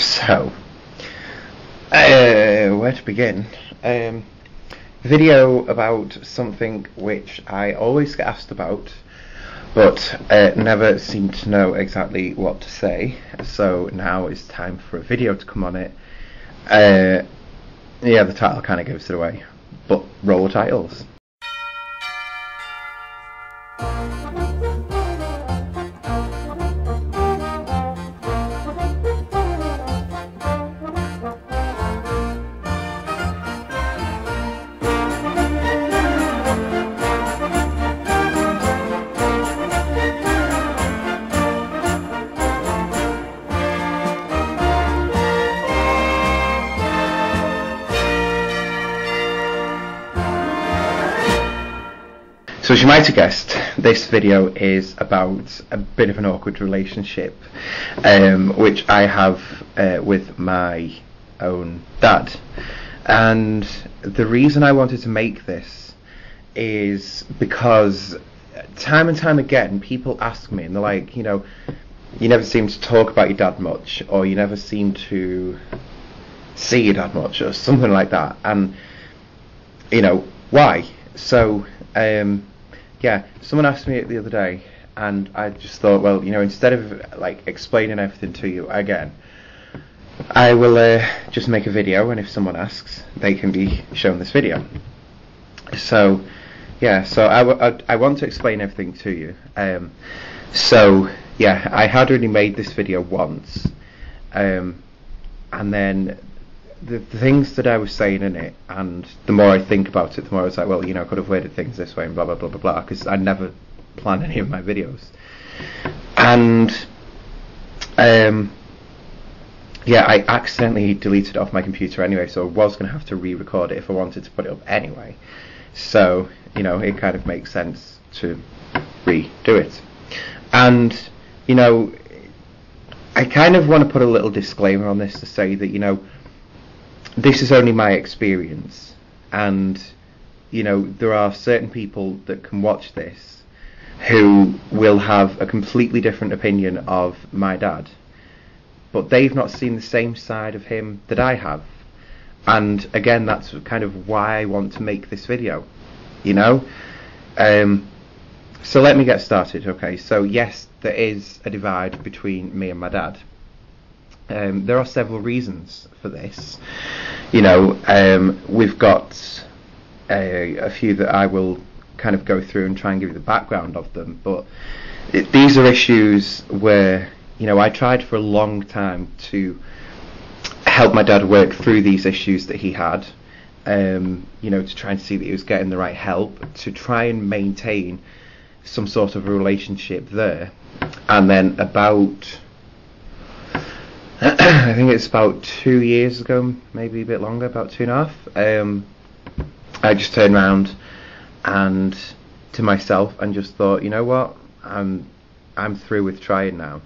So, where to begin? Video about something which I always get asked about, but never seem to know exactly what to say. So now it's time for a video to come on it. Yeah, the title kind of gives it away, but roll titles. So as you might have guessed, this video is about a bit of an awkward relationship which I have with my own dad. And the reason I wanted to make this is because time and time again people ask me, and they're like, you know, you never seem to talk about your dad much, or you never seem to see your dad much, or something like that. And, you know, why? So, yeah, someone asked me it the other day, and I just thought, well, you know, instead of like explaining everything to you again, I will just make a video, and if someone asks, they can be shown this video. So, yeah, so I want to explain everything to you. So, yeah, I had already made this video once, and then the things that I was saying in it, and the more I think about it, the more I was like, well, you know, I could have worded things this way and blah blah blah blah blah, because I never plan any of my videos. And yeah, I accidentally deleted it off my computer anyway, so I was going to have to re-record it if I wanted to put it up anyway. So, you know, it kind of makes sense to redo it. And, you know, I kind of want to put a little disclaimer on this to say that, you know, this is only my experience, and, you know, there are certain people that can watch this who will have a completely different opinion of my dad, but they've not seen the same side of him that I have. And again, that's kind of why I want to make this video, you know. So let me get started. Okay, so yes, there is a divide between me and my dad. There are several reasons for this. You know, we've got a few that I will kind of go through and try and give you the background of them, but these are issues where, you know, I tried for a long time to help my dad work through these issues that he had, you know, to try and see that he was getting the right help, to try and maintain some sort of a relationship there. And then about I think it's about 2 years ago, maybe a bit longer, about 2.5. I just turned around and to myself and just thought, you know what, I'm through with trying now.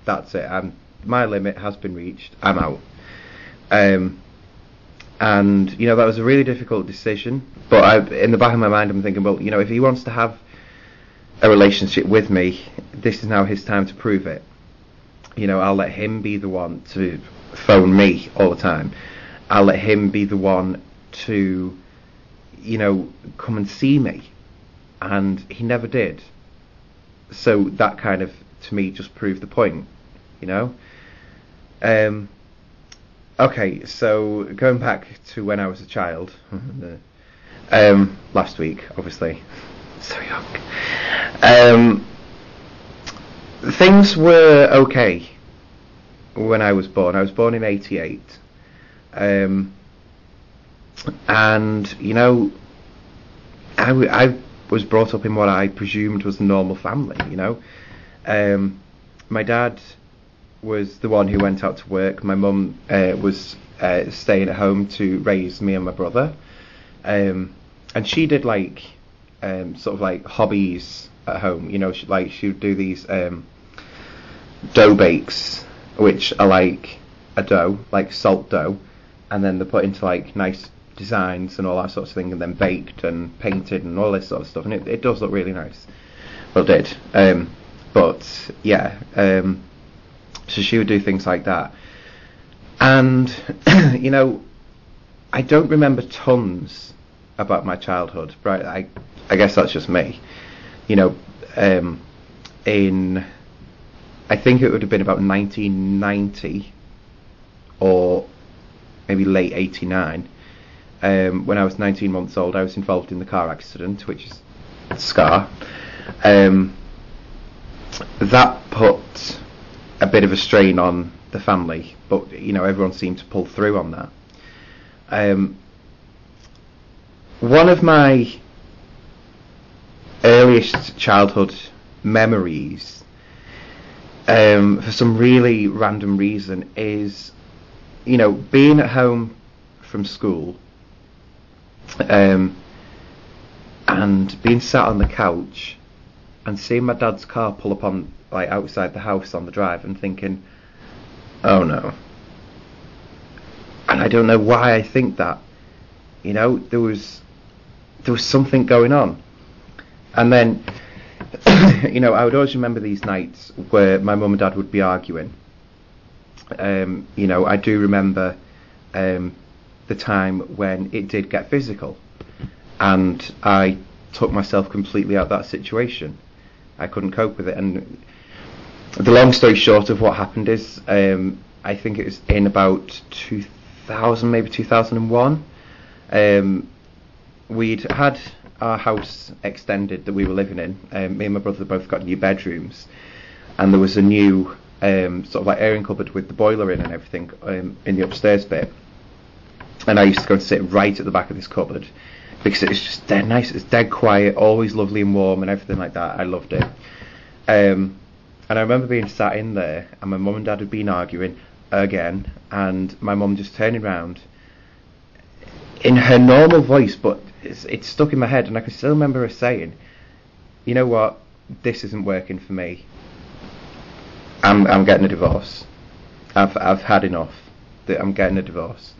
That's it. My limit has been reached. I'm out. And you know, that was a really difficult decision. But in the back of my mind, I'm thinking, well, you know, if he wants to have a relationship with me, this is now his time to prove it. You know, I'll let him be the one to phone me all the time. I'll let him be the one to, you know, come and see me. And he never did. So that kind of, to me, just proved the point, you know. Okay, so going back to when I was a child, last week, obviously, so young. Things were okay when I was born. I was born in '88, and you know, I was brought up in what I presumed was a normal family. You know, my dad was the one who went out to work. My mum was staying at home to raise me and my brother, and she did like sort of like hobbies at home. You know, she would do these dough bakes, which are like a dough, like salt dough, and then they're put into like nice designs and all that sort of thing, and then baked and painted and all this sort of stuff, and it does look really nice. Well, it did. But yeah, so she would do things like that. And you know, I don't remember tons about my childhood, right? I guess that's just me. You know, in I think it would have been about 1990 or maybe late 89. When I was 19 months old, I was involved in the car accident, which is a scar. That put a bit of a strain on the family, but you know, everyone seemed to pull through on that. One of my earliest childhood memories, for some really random reason, is, you know, being at home from school, and being sat on the couch and seeing my dad's car pull up on, like, outside the house on the drive, and thinking, oh no. And I don't know why I think that. You know, there was something going on. And then, you know, I would always remember these nights where my mum and dad would be arguing. You know, I do remember the time when it did get physical, and I took myself completely out of that situation. I couldn't cope with it. And the long story short of what happened is, I think it was in about 2000, maybe 2001. We'd had our house extended that we were living in. Me and my brother both got new bedrooms, and there was a new sort of like airing cupboard with the boiler in and everything in the upstairs bit. And I used to go and sit right at the back of this cupboard because it was just dead nice. It was dead quiet, always lovely and warm and everything like that. I loved it. And I remember being sat in there, and my mum and dad had been arguing again, and my mum just turning round in her normal voice, but it's stuck in my head, and I can still remember her saying, you know what, this isn't working for me. I'm getting a divorce. I've had enough. I'm getting a divorce.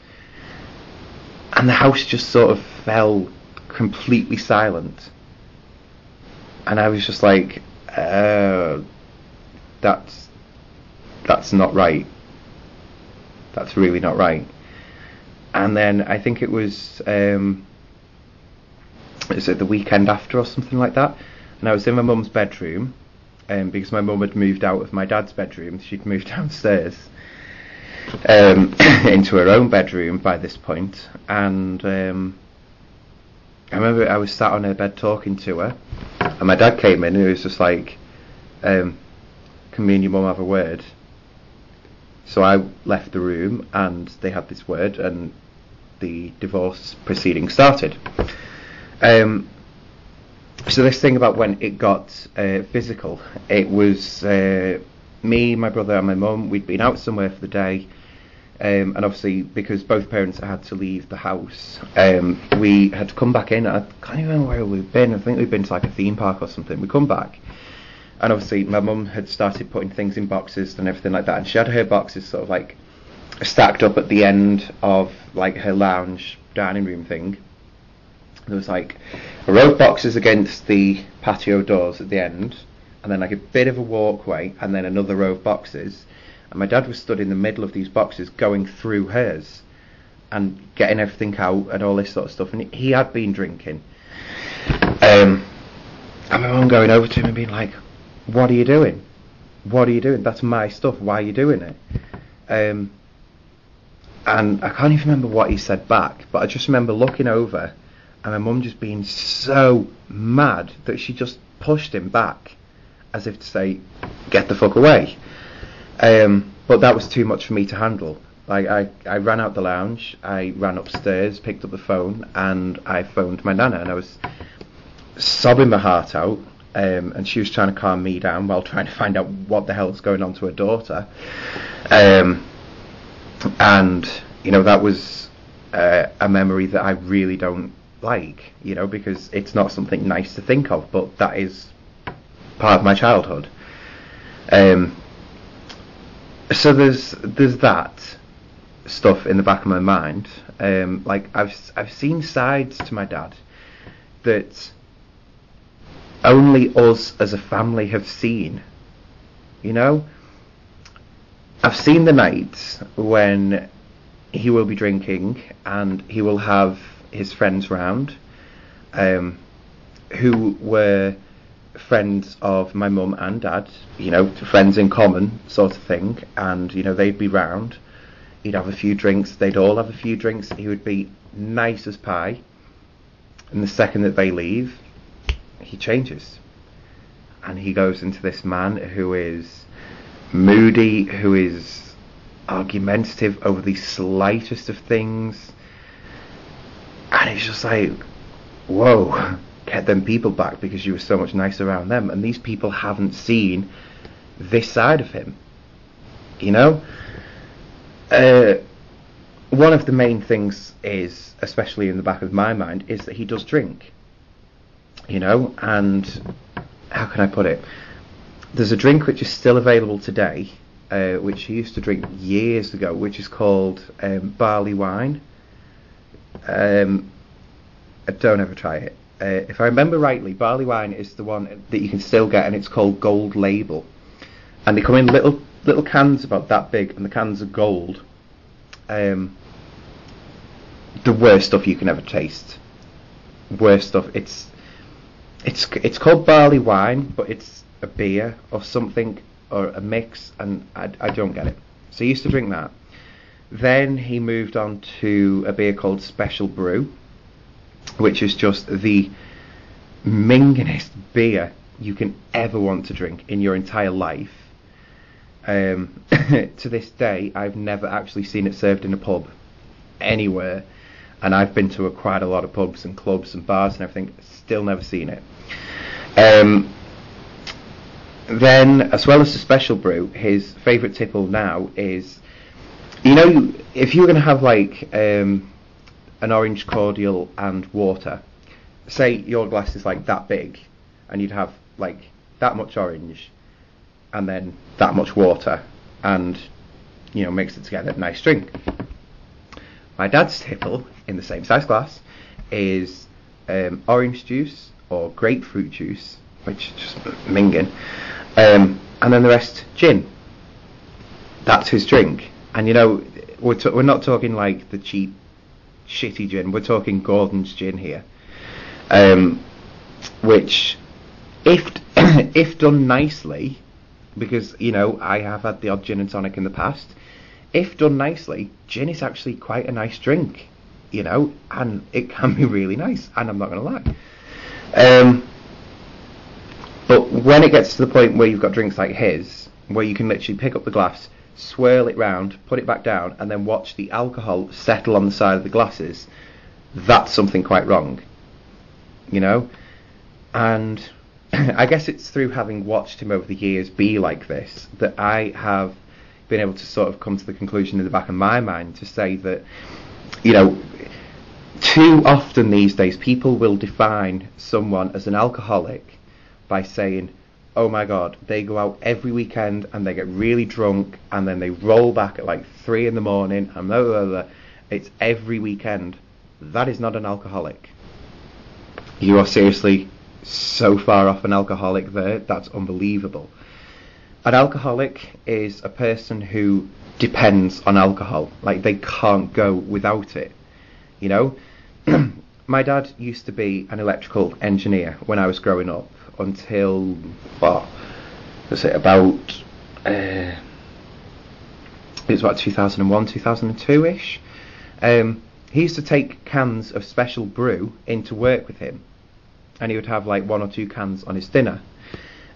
And the house just sort of fell completely silent, and I was just like, that's not right. That's really not right. And then I think it was the weekend after or something like that, and I was in my mum's bedroom, because my mum had moved out of my dad's bedroom. She'd moved downstairs into her own bedroom by this point, and I remember I was sat on her bed talking to her, and my dad came in and he was just like, can me and your mum have a word? So I left the room, and they had this word, and the divorce proceedings started. So this thing about when it got physical, it was me, my brother and my mum. We'd been out somewhere for the day, and obviously because both parents had to leave the house, we had to come back in. I can't even remember where we'd been. I think we'd been to like a theme park or something. We come back, and obviously my mum had started putting things in boxes and everything like that, and she had her boxes sort of like stacked up at the end of like her lounge dining room thing. There was like a row of boxes against the patio doors at the end, and then like a bit of a walkway, and then another row of boxes. And my dad was stood in the middle of these boxes going through hers and getting everything out and all this sort of stuff. And he had been drinking. And my mum going over to him and being like, what are you doing? What are you doing? That's my stuff. Why are you doing it? And I can't even remember what he said back, but I just remember looking over and my mum just being so mad that she just pushed him back as if to say, get the fuck away. But that was too much for me to handle. Like I ran out the lounge, I ran upstairs, picked up the phone, and I phoned my nana, and I was sobbing my heart out, and she was trying to calm me down while trying to find out what the hell's going on to her daughter. And you know, that was a memory that I really don't like, you know, because it's not something nice to think of, but that is part of my childhood. So there's that stuff in the back of my mind. Like I've seen sides to my dad that only us as a family have seen, you know. I've seen the nights when he will be drinking, and he will have his friends round, who were friends of my mum and dad, friends in common sort of thing, and they'd be round. He'd have a few drinks, they'd all have a few drinks, he would be nice as pie, and the second that they leave, he changes, and he goes into this man who is moody, who is argumentative over the slightest of things, and it's just like, whoa, get them people back, because you were so much nicer around them. And these people haven't seen this side of him, one of the main things is, especially in the back of my mind, is that he does drink, and how can I put it, there's a drink which is still available today, which he used to drink years ago, which is called barley wine. Don't ever try it. If I remember rightly, barley wine is the one that you can still get, and it's called Gold Label, and they come in little cans about that big, and the cans are gold. The worst stuff you can ever taste. Worst stuff. It's called barley wine, but it's a beer or something, or a mix, and I don't get it. So he used to drink that. Then he moved on to a beer called Special Brew, which is just the mingingest beer you can ever want to drink in your entire life. To this day, I've never actually seen it served in a pub anywhere, and I've been to quite a lot of pubs and clubs and bars and everything, still never seen it. Then, as well as the Special Brew, his favourite tipple now is, if you were going to have like an orange cordial and water, say your glass is like that big, and you'd have like that much orange and then that much water, and mix it together, nice drink. My dad's tipple in the same size glass is orange juice or grapefruit juice, which is just minging, and then the rest gin. That's his drink. And we're not talking like the cheap shitty gin, we're talking Gordon's gin here, which if done nicely, because I have had the odd gin and tonic in the past, if done nicely, gin is actually quite a nice drink, and it can be really nice, and I'm not going to lie. But when it gets to the point where you've got drinks like his, where you can literally pick up the glass, swirl it round, put it back down, and then watch the alcohol settle on the side of the glasses, that's something quite wrong, and I guess it's through having watched him over the years be like this that I have been able to sort of come to the conclusion in the back of my mind to say that, too often these days people will define someone as an alcoholic by saying, oh my god, they go out every weekend and they get really drunk and then they roll back at like 3 in the morning and blah, blah, blah. It's every weekend. That is not an alcoholic. You are seriously so far off an alcoholic there, that's unbelievable. An alcoholic is a person who depends on alcohol, like they can't go without it, My dad used to be an electrical engineer when I was growing up, until it was about 2001, 2002-ish. He used to take cans of Special Brew into work with him, and he would have like 1 or 2 cans on his dinner.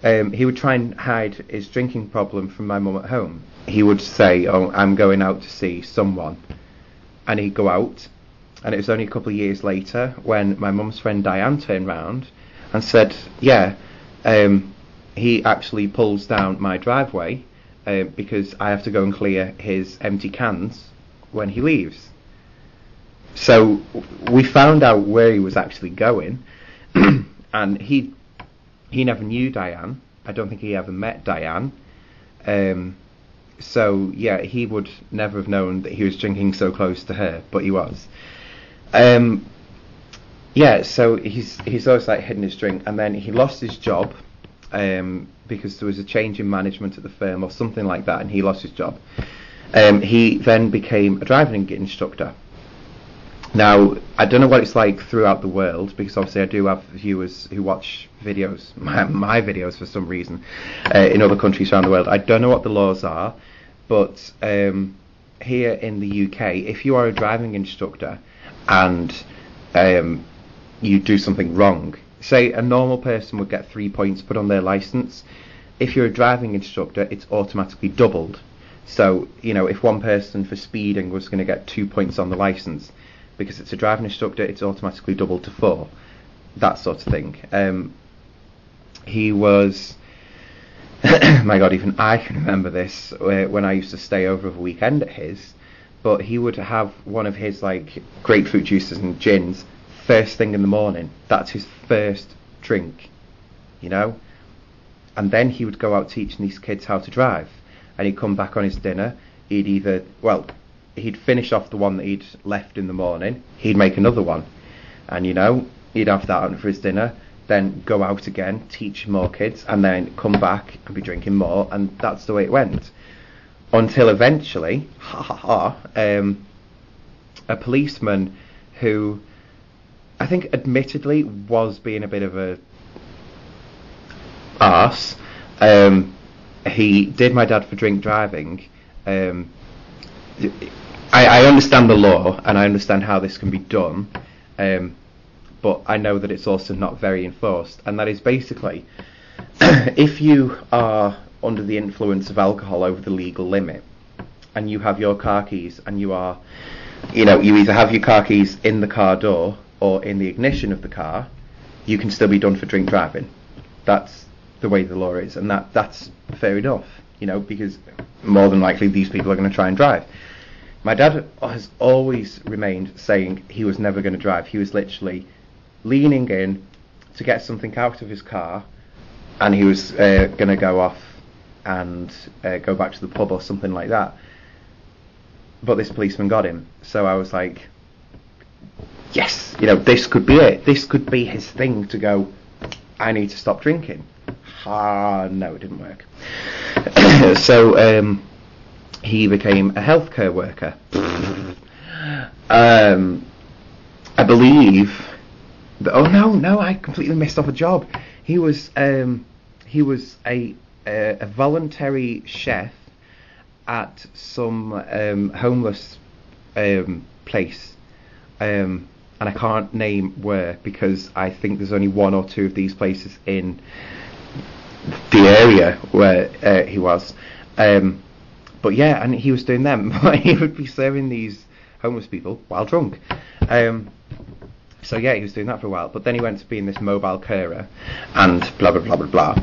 He would try and hide his drinking problem from my mum at home. He would say, oh, I'm going out to see someone, and he'd go out, and it was only a couple of years later when my mum's friend Diane turned round and said, he actually pulls down my driveway because I have to go and clear his empty cans when he leaves. So we found out where he was actually going, and he never knew Diane. I don't think he ever met Diane. So yeah, he would never have known that he was drinking so close to her, but he was. So he's always like hidden his drink, and then he lost his job because there was a change in management at the firm or something like that, and he lost his job. He then became a driving instructor. Now, I don't know what it's like throughout the world, because obviously I do have viewers who watch videos, my videos for some reason, in other countries around the world. I don't know what the laws are, but here in the UK, if you are a driving instructor and you do something wrong, say a normal person would get 3 points put on their licence, if you're a driving instructor, it's automatically doubled. So, if one person for speeding was going to get 2 points on the licence, because it's a driving instructor, it's automatically doubled to 4. That sort of thing. He was... my God, even I can remember this when I used to stay over a weekend at his. But he would have one of his grapefruit juices and gins first thing in the morning. That's his first drink, And then he would go out teaching these kids how to drive. And he'd come back on his dinner. He'd finish off the one that he'd left in the morning. He'd make another one. And, he'd have that on for his dinner. Then go out again, teach more kids, and then come back and be drinking more. And that's the way it went. Until eventually, a policeman who I think admittedly was being a bit of a arse. He did my dad for drink driving. I understand the law and I understand how this can be done, but I know that it's also not very enforced, and that is basically if you are under the influence of alcohol over the legal limit and you have your car keys and you are, you either have your car keys in the car door or in the ignition of the car, you can still be done for drink driving. That's the way the law is, and that's fair enough, because more than likely these people are going to try and drive. My dad has always remained saying he was never going to drive. He was literally leaning in to get something out of his car, and he was going to go off and go back to the pub or something like that. But this policeman got him, so I was like, yes, this could be it. This could be his thing to go, I need to stop drinking. No, it didn't work. So he became a healthcare worker. I believe that, I completely missed off a job. He was a voluntary chef at some homeless place, and I can't name where, because I think there's only one or two of these places in the area where he was. But yeah, and he was doing them. He would be serving these homeless people while drunk. So yeah, he was doing that for a while. But then he went to being this mobile carer and blah blah blah blah blah.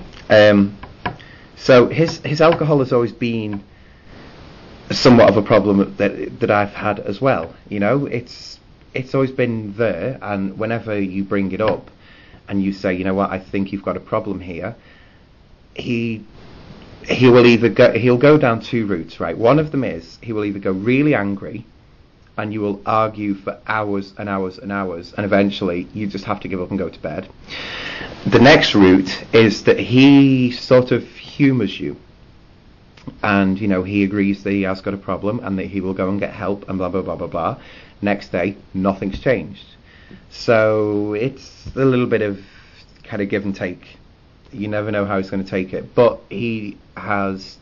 So his alcohol has always been somewhat of a problem that I've had as well. It's always been there, and whenever you bring it up and you say, I think you've got a problem here, he'll go down two routes, right? One of them is he will either go really angry and you will argue for hours and hours and hours, and eventually you just have to give up and go to bed. The next route is that he sort of humours you, and he agrees that he has got a problem and that he will go and get help and blah blah blah blah blah. Next day, nothing's changed. So it's a little bit of kind of give and take. You never know how he's going to take it. But he has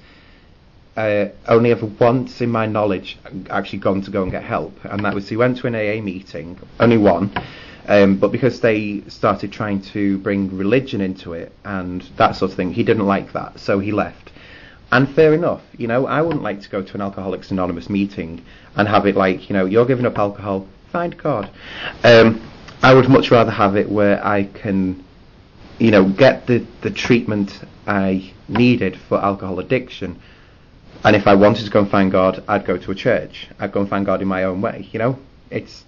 only ever once, in my knowledge, actually gone to go and get help, and that was he went to an AA meeting, only one, but because they started trying to bring religion into it and that sort of thing, he didn't like that, so he left. And fair enough, I wouldn't like to go to an Alcoholics Anonymous meeting and have it like, you're giving up alcohol, find God. I would much rather have it where I can, get the treatment I needed for alcohol addiction. And if I wanted to go and find God, I'd go to a church. I'd go and find God in my own way, It's,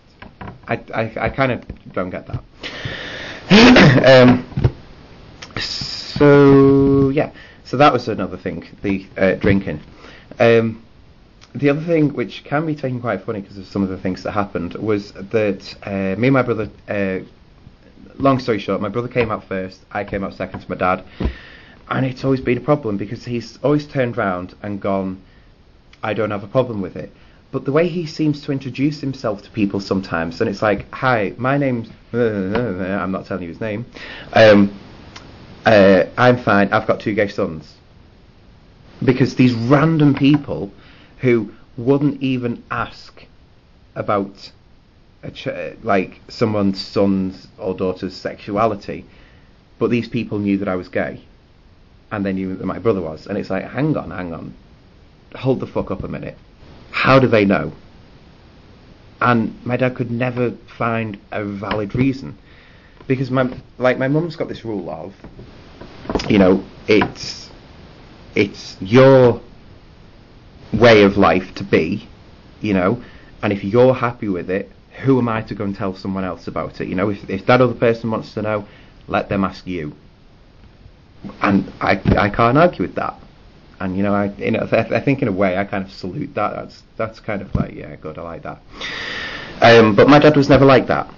I kind of don't get that. So, yeah. So that was another thing, the drinking. The other thing, which can be taken quite funny because of some of the things that happened, was that me and my brother, long story short, my brother came out first, I came out second to my dad, and it's always been a problem because he's always turned round and gone, I don't have a problem with it. But the way he seems to introduce himself to people sometimes, and it's like, hi, my name's... I'm not telling you his name. I'm fine, I've got 2 gay sons. Because these random people who wouldn't even ask about like someone's son's or daughter's sexuality, but these people knew that I was gay, and they knew that my brother was. And it's like, hang on, hold the fuck up a minute. How do they know? And my dad could never find a valid reason, because my mum's got this rule of, you know, it's your way of life to be, you know, and if you're happy with it, who am I to go and tell someone else about it? You know, if that other person wants to know, let them ask you. And I can't argue with that. And I think in a way I kind of salute that. That's kind of like, yeah, good, I like that. But my dad was never like that.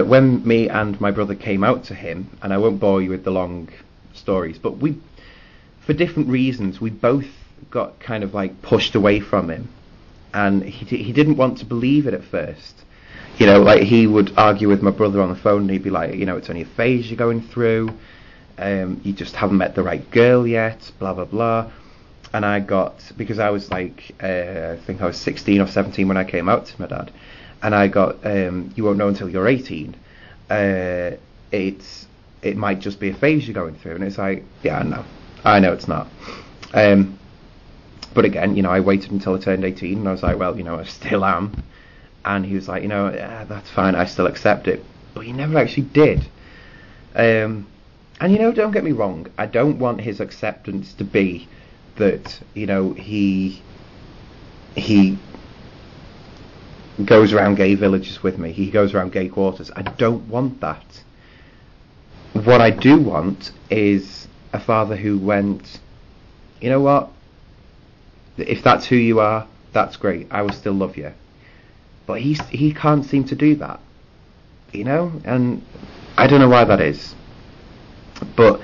When me and my brother came out to him, and I won't bore you with the long stories, but we, for different reasons, we both got kind of like pushed away from him, and he didn't want to believe it at first. You know, like he would argue with my brother on the phone, and he'd be like, it's only a phase you're going through. You just haven't met the right girl yet, blah blah blah. And I got, because I was like, I think I was 16 or 17 when I came out to my dad, and I got, you won't know until you're 18. It might just be a phase you're going through. And it's like, yeah, no, I know it's not. But again, I waited until I turned 18, and I was like, well, I still am. And he was like, yeah, that's fine, I still accept it. But he never actually did. And don't get me wrong, I don't want his acceptance to be that, he goes around gay villages with me, he goes around gay quarters. I don't want that. What I do want is a father who went, you know what, if that's who you are, that's great, I will still love you. But he can't seem to do that, and I don't know why that is. But,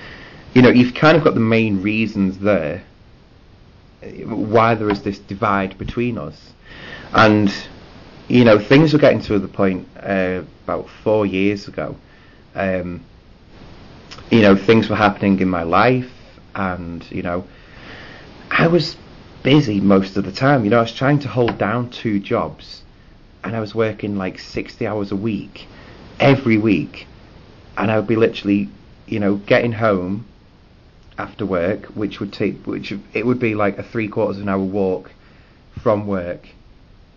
you've kind of got the main reasons there why there is this divide between us. And, things were getting to the point about 4 years ago. Things were happening in my life, and, I was busy most of the time. I was trying to hold down 2 jobs, and I was working like 60 hours a week, every week. And I would be literally, getting home after work, which would be like a 3/4 of an hour walk from work,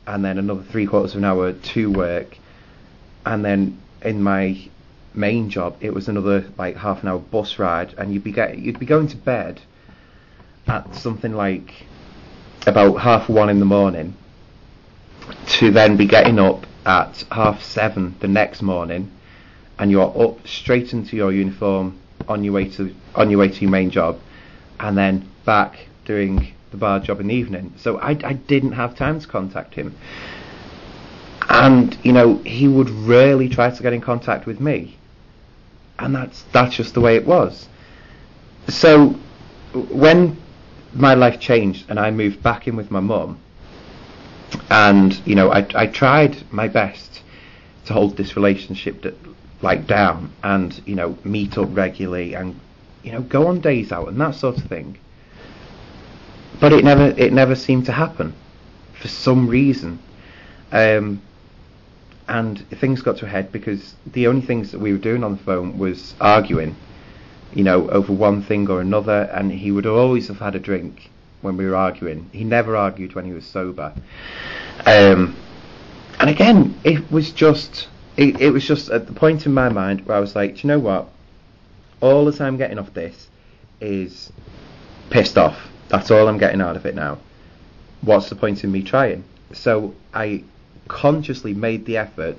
and then another 3/4 of an hour to work, and then in my main job it was another like half an hour bus ride, and you'd be going to bed at something like about 1:30 in the morning, to then be getting up at 7:30 the next morning, and you're up straight into your uniform on your way to your main job, and then back doing the bar job in the evening. So I didn't have time to contact him, and he would rarely try to get in contact with me, and that's just the way it was. So when my life changed and I moved back in with my mum, and I tried my best to hold this relationship down, and meet up regularly, and go on days out and that sort of thing, but it never seemed to happen for some reason. And things got to a head because the only things that we were doing on the phone was arguing, over one thing or another, and he would always have had a drink when we were arguing. He never argued when he was sober. And again, it was just at the point in my mind where I was like, do you know what? All that I'm getting off this is pissed off. That's all I'm getting out of it now. What's the point in me trying? So I consciously made the effort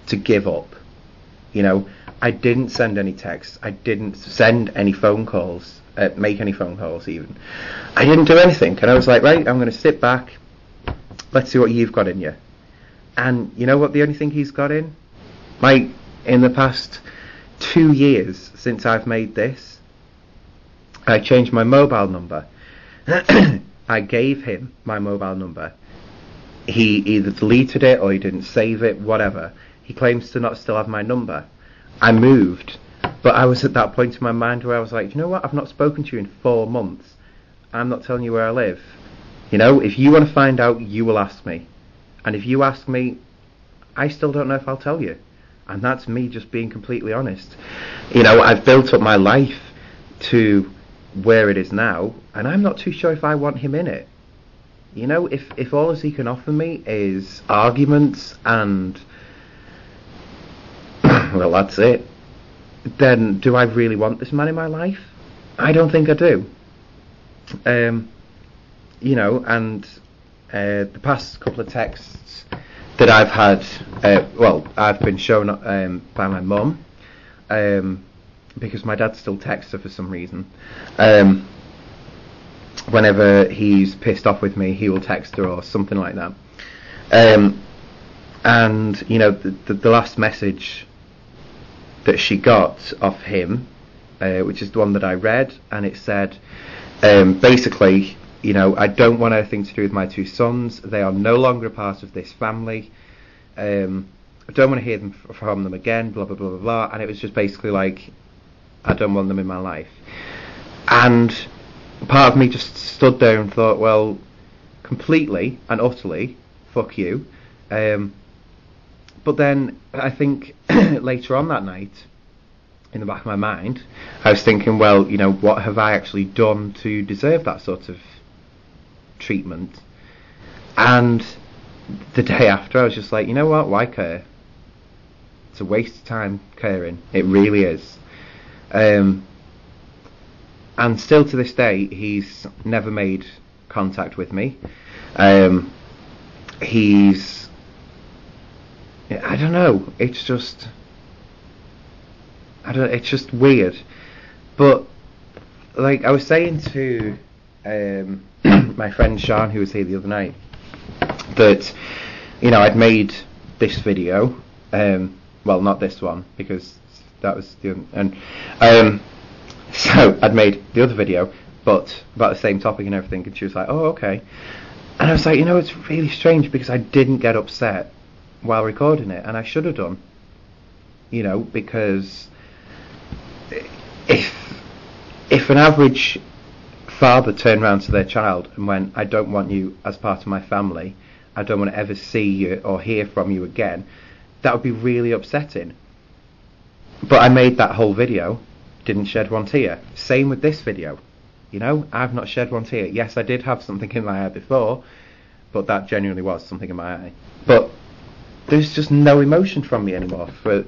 to give up. I didn't send any texts. I didn't send any phone calls, make any phone calls even. I didn't do anything. And I was like, right, I'm going to sit back. Let's see what you've got in you. And you know what the only thing he's got in? Like, in the past 2 years since I've made this, I changed my mobile number. I gave him my mobile number. He either deleted it or he didn't save it, whatever. He claims to not still have my number. I moved, but I was at that point in my mind where I was like, you know what, I've not spoken to you in 4 months. I'm not telling you where I live. You know, if you want to find out, you will ask me. And if you ask me, I still don't know if I'll tell you. And that's me just being completely honest. You know, I've built up my life to where it is now, and I'm not too sure if I want him in it. You know, if all he can offer me is arguments and, well, that's it, then do I really want this man in my life? I don't think I do. You know, and the past couple of texts that I've had, I've been shown by my mum, because my dad still texts her for some reason. Whenever he's pissed off with me, he will text her or something like that. And you know, the last message that she got off him, which is the one that I read, and it said, basically, you know, I don't want anything to do with my 2 sons. They are no longer a part of this family. I don't want to hear from them again, blah, blah, blah, blah, blah. And it was just basically like, I don't want them in my life. And part of me just stood there and thought, well, completely and utterly, fuck you. But then I think later on that night, in the back of my mind, I was thinking, well, you know, what have I actually done to deserve that sort of treatment? And the day after, I was just like, you know what, why care? It's a waste of time caring. It really is. And still to this day, he's never made contact with me. He's, I don't know, it's just weird. But like I was saying to my friend Sean, who was here the other night, that, you know, I'd made this video, well, not this one, because that was the, and so I'd made the other video, but about the same topic and everything, and she was like, oh, okay. And I was like, you know, it's really strange, because I didn't get upset while recording it, and I should have done, you know, because if an average father turned around to their child and went, I don't want you as part of my family, I don't want to ever see you or hear from you again, that would be really upsetting. But I made that whole video, didn't shed one tear. Same with this video. You know, I've not shed one tear. Yes, I did have something in my eye before, but that genuinely was something in my eye. But there's just no emotion from me anymore for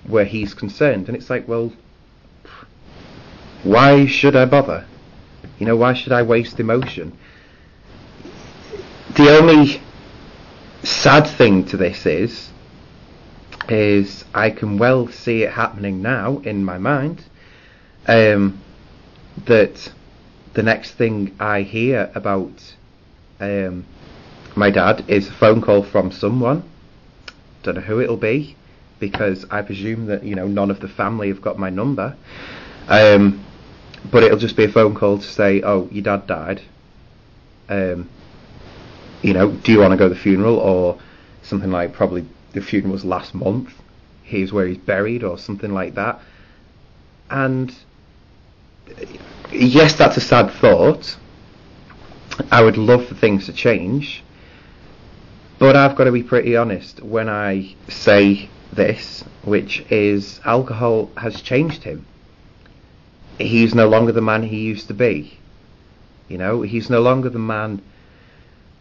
where he's concerned. And it's like, well, why should I bother? You know, why should I waste emotion? The only sad thing to this is I can well see it happening now in my mind, that the next thing I hear about my dad is a phone call from someone. Don't know who it'll be, because I presume that, you know, none of the family have got my number. But it'll just be a phone call to say, oh, your dad died. You know, do you want to go to the funeral? Or something like, probably the funeral was last month, here's where he's buried, or something like that. And yes, that's a sad thought. I would love for things to change, but I've got to be pretty honest when I say this, which is, alcohol has changed him. He's no longer the man he used to be. You know, he's no longer the man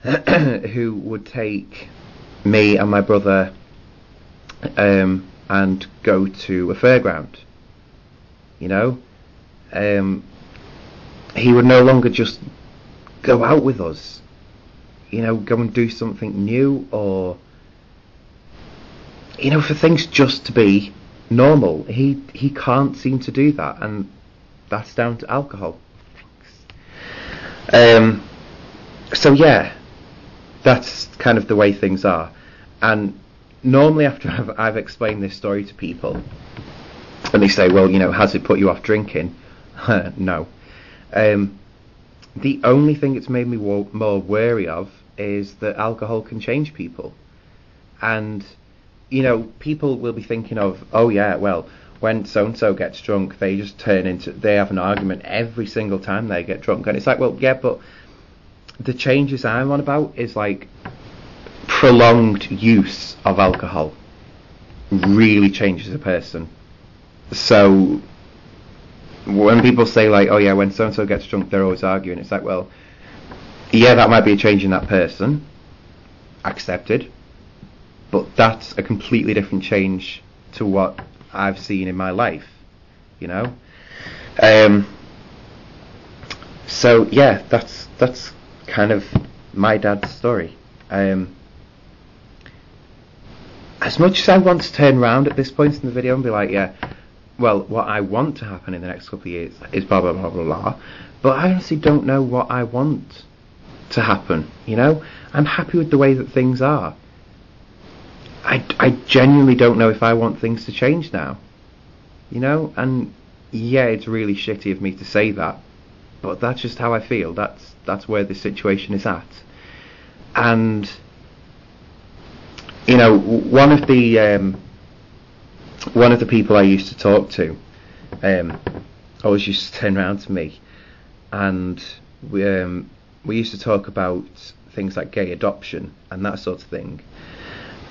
who would take me and my brother and go to a fairground. You know, he would no longer just go out with us. You know, go and do something new, or, you know, for things just to be normal. He can't seem to do that, and that's down to alcohol. So yeah, that's kind of the way things are. And normally after I've explained this story to people, and they say, well, you know, has it put you off drinking? No. the only thing it's made me more wary of is that alcohol can change people. And, people will be thinking of, oh yeah, well, when so-and-so gets drunk, they just they have an argument every single time they get drunk. And it's like, well, yeah, but the changes I'm on about is like prolonged use of alcohol really changes a person. So when people say like, oh yeah, when so-and-so gets drunk, they're always arguing, it's like, well, yeah, that might be a change in that person, accepted, but that's a completely different change to what I've seen in my life, so yeah, that's kind of my dad's story. As much as I want to turn around at this point in the video and be like, yeah, well, what I want to happen in the next couple of years is blah blah blah blah blah, but I honestly don't know what I want to happen. I'm happy with the way that things are. I genuinely don't know if I want things to change now. And yeah, it's really shitty of me to say that, but that's just how I feel. That's where the situation is at. And one of the people I used to talk to always used to turn around to me, and we used to talk about things like gay adoption and that sort of thing.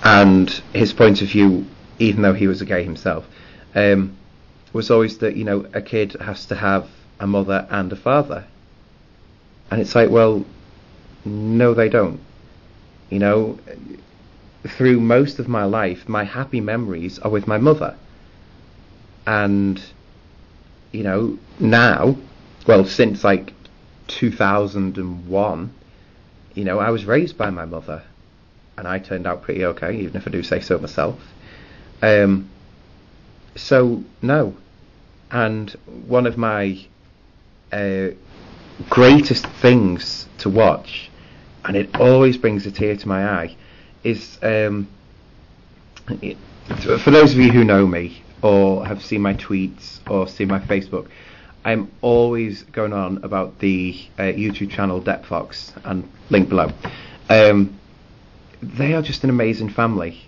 And his point of view, even though he was a gay himself, was always that, a kid has to have a mother and a father. And it's like, well, no, they don't. Through most of my life, my happy memories are with my mother. And, now, well, since like 2001, I was raised by my mother. And I turned out pretty okay, even if I do say so myself. So, no. And one of my greatest things to watch, and it always brings a tear to my eye, is, for those of you who know me, or have seen my tweets, or seen my Facebook, I'm always going on about the YouTube channel Depfox, and link below. They are just an amazing family,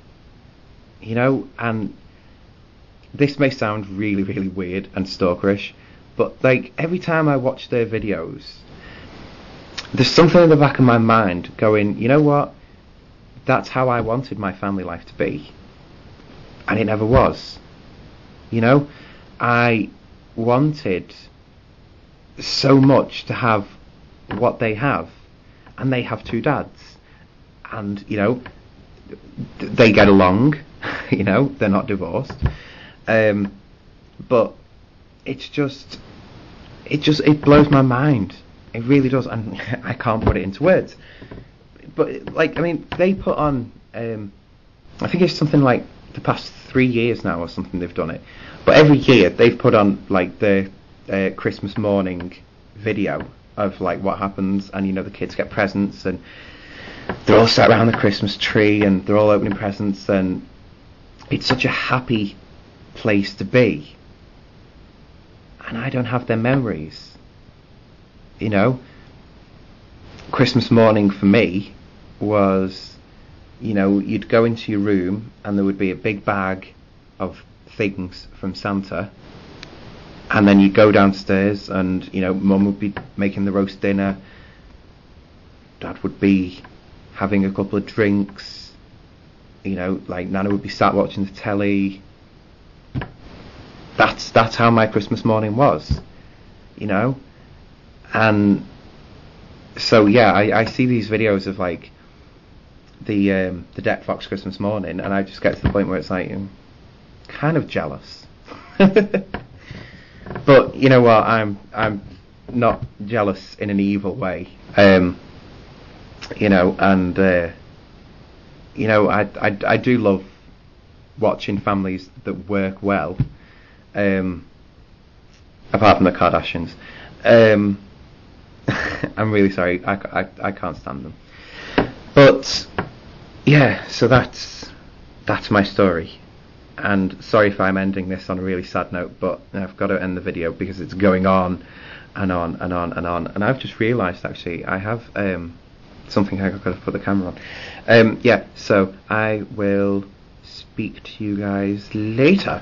and this may sound really, really weird and stalkerish, but like every time I watch their videos, there's something in the back of my mind going, you know what, that's how I wanted my family life to be, and it never was. I wanted so much to have what they have, and they have two dads. And they get along. They're not divorced. But it blows my mind. It really does, and I can't put it into words. But they put on. I think it's something like the past 3 years now, or something. They've done it, but every year they've put on like the Christmas morning video of like what happens, and the kids get presents, and they're all sat around the Christmas tree, and they're all opening presents, and it's such a happy place to be. And I don't have their memories. Christmas morning for me was, you'd go into your room and there would be a big bag of things from Santa, and then you'd go downstairs and, Mum would be making the roast dinner, Dad would be having a couple of drinks, like Nana would be sat watching the telly. That's how my Christmas morning was, and so yeah, I see these videos of like the Depfox Christmas morning, and I just get to the point where it's like I'm kind of jealous. But you know what, I'm not jealous in an evil way. And I do love watching families that work well, apart from the Kardashians. I'm really sorry, I can't stand them. But yeah, so that's my story. And sorry if I'm ending this on a really sad note, but I've got to end the video because it's going on and on and on and on. And I've just realised actually I have something I've got to put the camera on. Yeah, so I will speak to you guys later.